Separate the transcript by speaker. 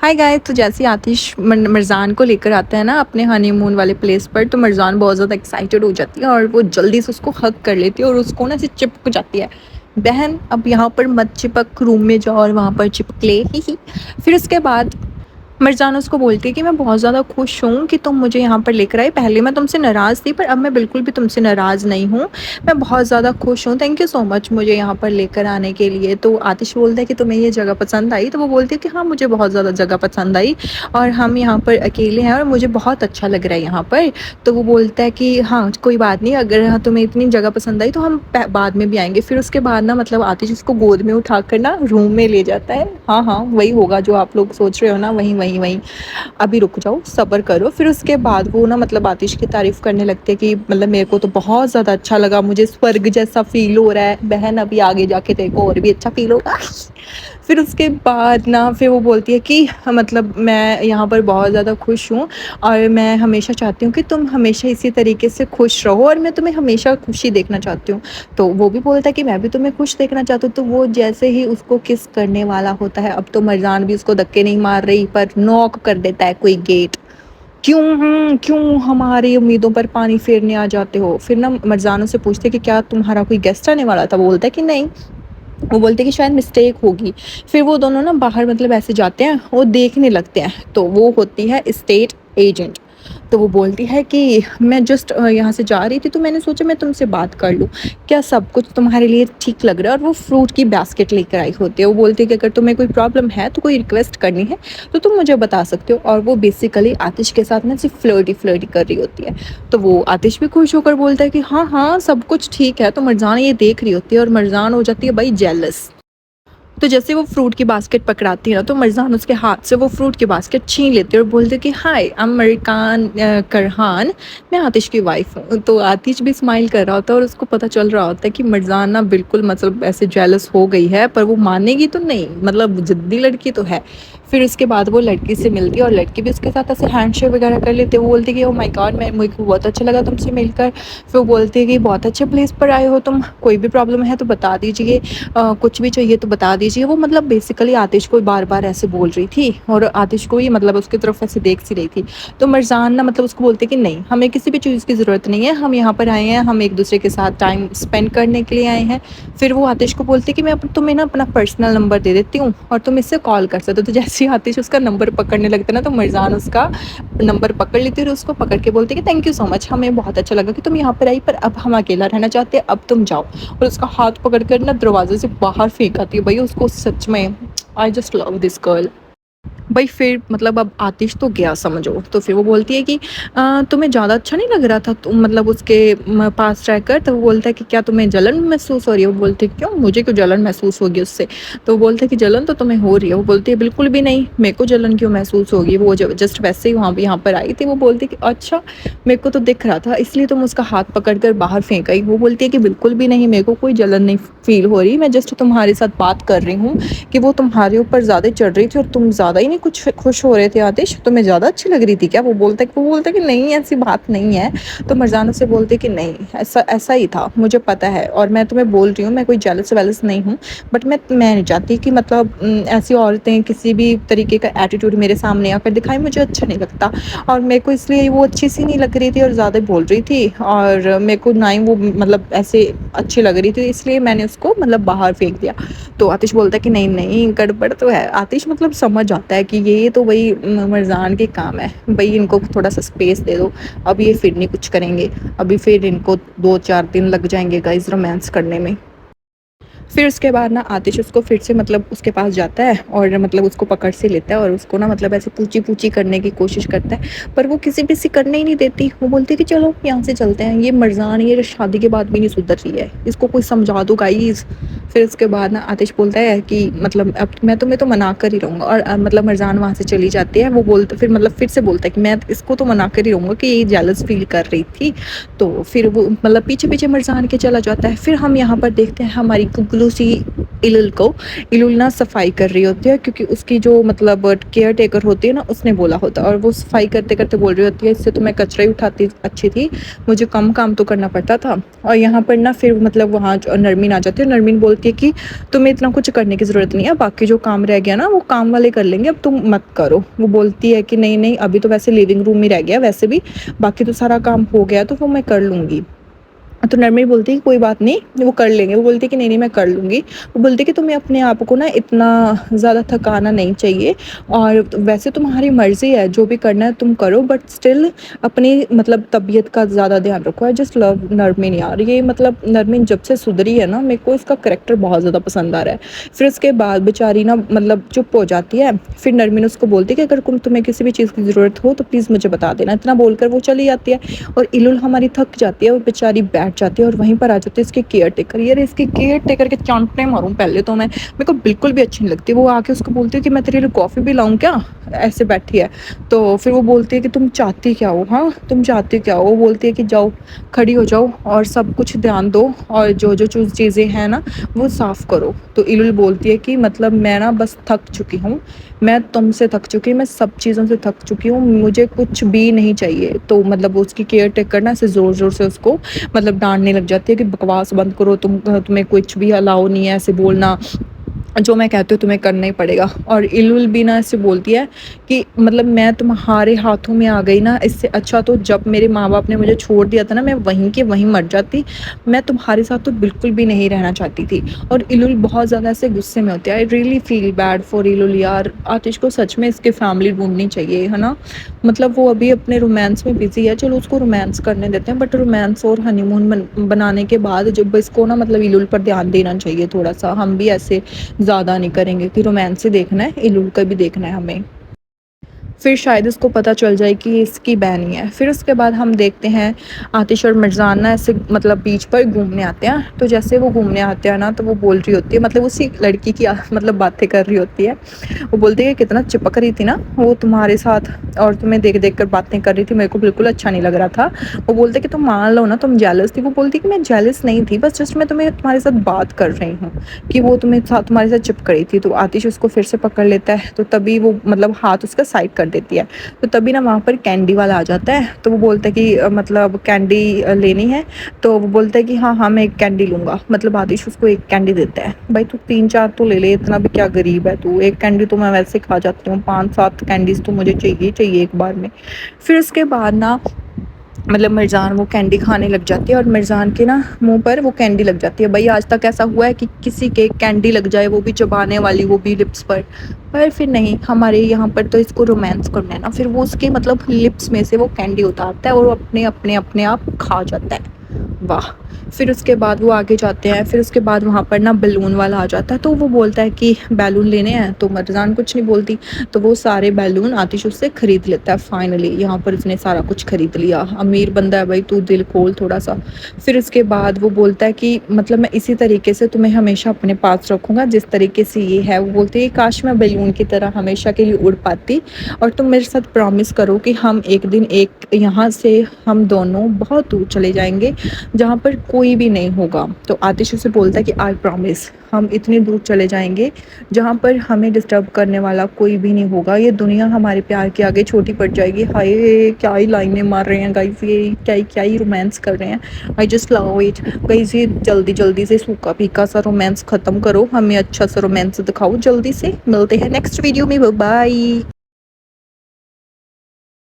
Speaker 1: Hi guys. तो जैसे ही आतिश मिर्ज़ान को लेकर आता है ना अपने हनीमून वाले प्लेस पर, तो मिर्ज़ान बहुत ज़्यादा एक्साइटेड हो जाती है और वो जल्दी से उसको हग कर लेती है और उसको ना ऐसे चिपक जाती है। बहन अब यहाँ पर मत चिपक, रूम में जाओ और वहाँ पर चिपक ले ही ही। फिर उसके बाद मिर्ज़ान उसको बोलती है कि मैं बहुत ज़्यादा खुश हूँ कि तुम मुझे यहाँ पर लेकर आई। पहले मैं तुमसे नाराज़ थी पर अब मैं बिल्कुल भी तुमसे नाराज़ नहीं हूँ। मैं बहुत ज़्यादा खुश हूँ, थैंक यू सो मच मुझे यहाँ पर लेकर आने के लिए। तो आतिश बोलता है कि तुम्हें ये जगह पसंद आई? तो वो बोलती है कि हाँ, मुझे बहुत ज़्यादा जगह पसंद आई और हम यहाँ पर अकेले हैं और मुझे बहुत अच्छा लग रहा है यहाँ पर। तो वो बोलता है कि हाँ, कोई बात नहीं, अगर हाँ, तुम्हें इतनी जगह पसंद आई तो हम बाद में भी आएँगे। फिर उसके बाद ना मतलब आतिश उसको गोद में उठाकर ना रूम में ले जाता है। हाँ, हाँ, वही होगा जो आप लोग सोच रहे हो ना, वही। अभी रुक जाओ, सब्र करो। फिर उसके बाद वो ना मतलब आतिश की तारीफ़ करने लगते हैं कि मतलब मेरे को तो बहुत ज़्यादा अच्छा लगा, मुझे स्वर्ग जैसा फ़ील हो रहा है। बहन अभी आगे जाके तेरे को और भी अच्छा फ़ील होगा। फिर उसके बाद ना फिर वो बोलती है कि मतलब मैं यहाँ पर बहुत ज़्यादा खुश हूँ और मैं हमेशा चाहती हूँ कि तुम हमेशा इसी तरीके से खुश रहो और मैं तुम्हें हमेशा खुशी देखना चाहती हूँ। तो वो भी बोलता है कि मैं भी तुम्हें खुश देखना चाहती हूँ। तो वो जैसे ही उसको किस करने वाला होता है, अब तो मरजान भी उसको धक्के नहीं मार रही पर नॉक कर देता है कोई गेट। क्यों हमारी उम्मीदों पर पानी फेरने आ जाते हो? फिर ना मरजानों से पूछते कि क्या तुम्हारा कोई गेस्ट आने वाला था? वो बोलता है कि नहीं। वो बोलते हैं कि शायद मिस्टेक होगी। फिर वो दोनों ना बाहर मतलब ऐसे जाते हैं, वो देखने लगते हैं, तो वो होती है स्टेट एजेंट। तो वो बोलती है कि मैं जस्ट यहाँ से जा रही थी तो मैंने सोचा मैं तुमसे बात कर लूँ, क्या सब कुछ तुम्हारे लिए ठीक लग रहा है? और वो फ्रूट की बास्केट लेकर आई होती है। वो बोलती है कि अगर तुम्हें कोई प्रॉब्लम है तो कोई रिक्वेस्ट करनी है तो तुम मुझे बता सकते हो। और वो बेसिकली आतिश के साथ ना सिर्फ फ्लर्टी कर रही होती है। तो वो आतिश भी खुश होकर बोलता है कि हाँ हाँ, सब कुछ ठीक है। तो मरजान ये देख रही होती है और मरजान हो जाती है भाई जेलस। तो जैसे वो फ्रूट की बास्केट पकड़ाती है ना, तो मरजान उसके हाथ से वो फ्रूट की बास्केट छीन लेती है और बोलते कि हाय, आई एम मरिकान करहान, मैं आतिश की वाइफ हूँ। तो आतिश भी स्माइल कर रहा होता है और उसको पता चल रहा होता है कि मरजान ना बिल्कुल मतलब ऐसे जेलस हो गई है, पर वो मानेगी तो नहीं, मतलब जिद्दी लड़की तो है। फिर उसके बाद वो लड़की से मिलती है और लड़की भी उसके साथ ऐसे हैंडशेक वगैरह कर लेते हैं। वो बोलती है कि ओ माय गॉड, मैं मुझे बहुत अच्छा लगा तुमसे मिलकर। फिर वो बोलती है कि बहुत अच्छे प्लेस पर आए हो तुम, कोई भी प्रॉब्लम है तो बता दीजिए, कुछ भी चाहिए तो बता दीजिए। वो मतलब बेसिकली आतिश को बार बार ऐसे बोल रही थी और आतिश को ही मतलब उसकी तरफ ऐसे देख सी रही थी। तो मरजान ना मतलब उसको बोलते कि नहीं, हमें किसी भी चीज़ की ज़रूरत नहीं है, हम यहाँ पर आए हैं, हम एक दूसरे के साथ टाइम स्पेंड करने के लिए आए हैं। फिर वो आतिश को बोलती कि मैं तुम्हें ना अपना पर्सनल नंबर दे देती हूँ और तुम इससे कॉल कर सकते हो। तो जैसे ही आतिश उसका नंबर पकड़ने लगता है ना, तो मरजान उसका नंबर पकड़ लेती है और उसको पकड़ के बोलती कि थैंक यू सो मच, हमें बहुत अच्छा लगा कि तुम यहाँ पर आई, पर अब हम अकेला रहना चाहते हैं, अब तुम जाओ। और उसका हाथ पकड़ कर ना दरवाजे से बाहर फेंक आती है। भाई उसको सच में I just love this girl. भाई फिर मतलब अब आतिश तो गया समझो। तो फिर वो बोलती है कि तुम्हें ज़्यादा अच्छा नहीं लग रहा था तुम मतलब उसके पास रहकर? तो वो बोलता है कि क्या तुम्हें जलन महसूस हो रही है? वो बोलती है क्यों, मुझे क्यों जलन महसूस होगी उससे? तो वो बोलते हैं कि जलन तो तुम्हें हो रही है। वो बोलती है बिल्कुल भी नहीं, मेरे को जलन क्यों महसूस होगी, वो जस्ट वैसे ही वहाँ यहाँ पर आई थी। वो बोलती है कि अच्छा, मेरे को तो दिख रहा था इसलिए तुम उसका हाथ पकड़ कर बाहर फेंक आई। वो बोलती है कि बिल्कुल भी नहीं, मेरे को कोई जलन नहीं फील हो रही, मैं जस्ट तुम्हारे साथ बात कर रही हूँ कि वो तुम्हारे ऊपर ज़्यादा चढ़ रही थी और तुम ज़्यादा ही नहीं कुछ खुश हो रहे थे। आतिश, तुम्हें ज़्यादा अच्छी लग रही थी क्या? वो बोलता है कि नहीं, ऐसी बात नहीं है। तो मरजाना से बोलते कि नहीं, ऐसा ऐसा ही था, मुझे पता है और मैं तुम्हें बोल रही हूँ, मैं कोई जेलस वेलस नहीं हूँ। बट मैं नहीं चाहती कि मतलब ऐसी औरतें किसी भी तरीके का एटीट्यूड मेरे सामने आकर दिखाएं, मुझे अच्छा नहीं लगता। और मेरे को इसलिए वो अच्छी सी नहीं लग रही थी और ज़्यादा बोल रही थी और मेरे को ना ही वो मतलब ऐसे अच्छी लग रही थी, इसलिए मैंने उसको मतलब बाहर फेंक दिया। तो आतिश बोलता है कि नहीं नहीं, गड़बड़ तो है। आतिश मतलब समझ आता है कि ये तो वही मरजान के काम है, भाई इनको थोड़ा सा स्पेस दे दो, अब ये फिर नहीं कुछ करेंगे, अभी फिर इनको 2-4 दिन लग जाएंगे गाइस रोमांस करने में। फिर उसके बाद ना आतिश उसको फिर से मतलब उसके पास जाता है और मतलब उसको पकड़ से लेता है और उसको ना मतलब ऐसे पूछी पूछी करने की कोशिश करता है, पर वो किसी भी से करने ही नहीं देती। वो बोलती है कि चलो यहाँ से चलते हैं, ये मरजान ये शादी के बाद भी नहीं सुधर रही है, इसको कोई समझा दो गाइस। फिर उसके बाद ना आतिश बोलता है कि मतलब अब मैं तुम्हें तो मना कर ही रहूँगा और मतलब मरजान वहाँ से चली जाती है। वो बोलते फिर मतलब फिर से बोलता है कि मैं इसको तो मना कर ही रहूँगा कि ये जेलस फील कर रही थी। तो फिर वो मतलब पीछे पीछे मरजान के चला जाता है। फिर हम यहाँ पर देखते हैं हमारी टुकलू सी इलुल को, इलुल ना सफाई कर रही होती है क्योंकि उसकी जो मतलब केयर टेकर होती है ना उसने बोला होता है, और वो सफाई करते करते बोल रही होती है इससे तो मैं कचरा ही उठाती अच्छी थी, मुझे कम काम तो करना पड़ता था। और यहाँ पर ना फिर मतलब वहाँ नरमीन आ जाती है, नरमीन बोलती है कि तुम्हें इतना कुछ करने की ज़रूरत नहीं है, बाकी जो काम रह गया ना वो काम वाले कर लेंगे, अब तुम मत करो। वो बोलती है कि नहीं नहीं अभी तो वैसे लिविंग रूम ही रह गया, वैसे भी बाकी तो सारा काम हो गया तो वो मैं कर लूँगी। तो नरमी बोलती है कि कोई बात नहीं वो कर लेंगे, वो बोलती है कि नहीं नहीं मैं कर लूँगी। वो बोलती है कि तुम्हें अपने आप को ना इतना ज़्यादा थकाना नहीं चाहिए, और वैसे तुम्हारी मर्ज़ी है जो भी करना है तुम करो, बट स्टिल अपनी मतलब तबीयत का ज़्यादा ध्यान रखो। आई जस्ट लव नरमीन यार, ये मतलब नरमीन जब से सुधरी है ना मेरे को इसका करेक्टर बहुत ज़्यादा पसंद आ रहा है। फिर उसके बाद बेचारी ना मतलब चुप हो जाती है, फिर नरमीन उसको बोलती है कि अगर तुम्हें किसी भी चीज़ की ज़रूरत हो तो प्लीज़ मुझे बता देना, इतना बोलकर वो चली जाती है। और इलुल हमारी थक जाती है और बेचारी बैठ जाती है, और वहीं पर आ जाती है इसके केयर टेकर। यार इसके केयर टेकर के चांटने मारूं पहले तो मैं, मेरे को बिल्कुल भी अच्छी नहीं लगती। वो आके उसको बोलती है कि मैं तेरे लिए कॉफ़ी भी लाऊं क्या, ऐसे बैठी है। तो फिर वो बोलती है कि तुम चाहती क्या हो, हाँ तुम चाहती क्या हो। वो बोलती है कि जाओ खड़ी हो जाओ और सब कुछ ध्यान दो, और जो जो चीज़ें हैं ना वो साफ़ करो। तो इलुल बोलती है कि मतलब मैं ना बस थक चुकी हूँ, मैं तुमसे थक चुकी हूँ, मैं सब चीज़ों से थक चुकी हूँ, मुझे कुछ भी नहीं चाहिए। तो मतलब उसकी केयर टेकर ना ऐसे ज़ोर ज़ोर से उसको मतलब डांटने लग जाती है कि बकवास बंद करो, तुम्हें कुछ भी अलाउ नहीं है ऐसे बोलना, जो मैं कहती हूँ तुम्हें करना ही पड़ेगा। और इलुल भी ना ऐसे बोलती है कि मतलब मैं तुम्हारे हाथों में आ गई ना, इससे अच्छा तो जब मेरे माँ बाप ने मुझे छोड़ दिया था ना मैं वहीं के वहीं मर जाती, मैं तुम्हारे साथ तो बिल्कुल भी नहीं रहना चाहती थी। और इलुल बहुत ज़्यादा ऐसे गुस्से में होती है। I really feel bad for इलुल यार, आतिश को सच में इसकी फैमिली ढूंढनी चाहिए है ना। मतलब वो अभी अपने रोमांस में बिजी है, चलो उसको रोमांस करने देते हैं, बट रोमांस और हनीमून बनाने के बाद जब इसको ना मतलब इलुल पर ध्यान देना चाहिए थोड़ा सा। हम भी ऐसे ज़्यादा नहीं करेंगे कि रोमांस ही देखना है, इलुल का भी देखना है हमें। फिर शायद उसको पता चल जाए कि इसकी बहन ही है। फिर उसके बाद हम देखते हैं आतिश और मिर्ज़ान ना ऐसे मतलब बीच पर घूमने आते हैं। तो जैसे वो घूमने आते हैं ना तो वो बोल रही होती है, मतलब उसी लड़की की मतलब बातें कर रही होती है। वो बोलती है कि कितना चिपक रही थी ना वो तुम्हारे साथ, और तुम्हें देख देख कर बातें कर रही थी, मेरे को बिल्कुल अच्छा नहीं लग रहा था। वो बोलते कि तुम मान लो ना तुम जेलस थी। वो बोलती कि मैं जेलस नहीं थी, बस जस्ट मैं तुम्हारे साथ बात कर रही हूँ कि वो तुम्हारे साथ चिपक रही थी। तो आतिश उसको फिर से पकड़ लेता है, तो तभी वो मतलब हाथ उसका साइड कर देती है। तो तभी ना वहाँ पर कैंडी वाला आ जाता है। तो वो बोलता है कि मतलब कैंडी लेनी है। तो वो बोलता है कि हाँ हाँ मैं एक कैंडी लूँगा। मतलब आतिश उसको एक कैंडी देता है। भाई तू 3-4 तो ले ले, इतना भी क्या गरीब है तू, एक कैंडी तो मैं वैसे खा जाती हूँ, 5-7 कैंडीज तो मुझे चाहिए चाहिए एक बार में। फिर उसके बाद ना मतलब मिर्ज़ान वो कैंडी खाने लग जाती है, और मिर्ज़ान के ना मुंह पर वो कैंडी लग जाती है। भाई आज तक ऐसा हुआ है कि किसी के कैंडी लग जाए, वो भी चबाने वाली, वो भी लिप्स पर फिर नहीं, हमारे यहाँ पर तो इसको रोमांस करना है ना। फिर वो उसके मतलब लिप्स में से वो कैंडी उतारता है और वो अपने अपने अपने आप खा जाता है। वाह। फिर उसके बाद वो आगे जाते हैं। फिर उसके बाद वहाँ पर ना बैलून वाला आ जाता है। तो वो बोलता है कि बैलून लेने हैं, तो मिर्ज़ान कुछ नहीं बोलती। तो वो सारे बैलून आतिश उससे ख़रीद लेता है। फाइनली यहाँ पर उसने सारा कुछ ख़रीद लिया। अमीर बंदा है भाई, तू दिल खोल थोड़ा सा। फिर उसके बाद वो बोलता है कि मतलब मैं इसी तरीके से तुम्हें हमेशा अपने पास रखूँगा जिस तरीके से ये है। वो बोलती है काश मैं बैलून की तरह हमेशा के लिए उड़ पाती, और तुम मेरे साथ प्रॉमिस करो कि हम एक दिन एक यहाँ से हम दोनों बहुत दूर चले जाएंगे जहाँ पर कोई भी नहीं होगा। तो आतिश उसे बोलता है कि आई प्रॉमिस, हम इतनी दूर चले जाएंगे जहाँ पर हमें डिस्टर्ब करने वाला कोई भी नहीं होगा, ये दुनिया हमारे प्यार के आगे छोटी पड़ जाएगी। हाय क्या ही लाइनें मार रहे हैं गाइस, ये क्या ही रोमांस कर रहे हैं। I just love it guys. ये जल्दी जल्दी से सूखा फीका सा रोमांस ख़त्म करो, हमें अच्छा सा रोमांस दिखाओ जल्दी से। मिलते हैं नेक्स्ट वीडियो में, बाय।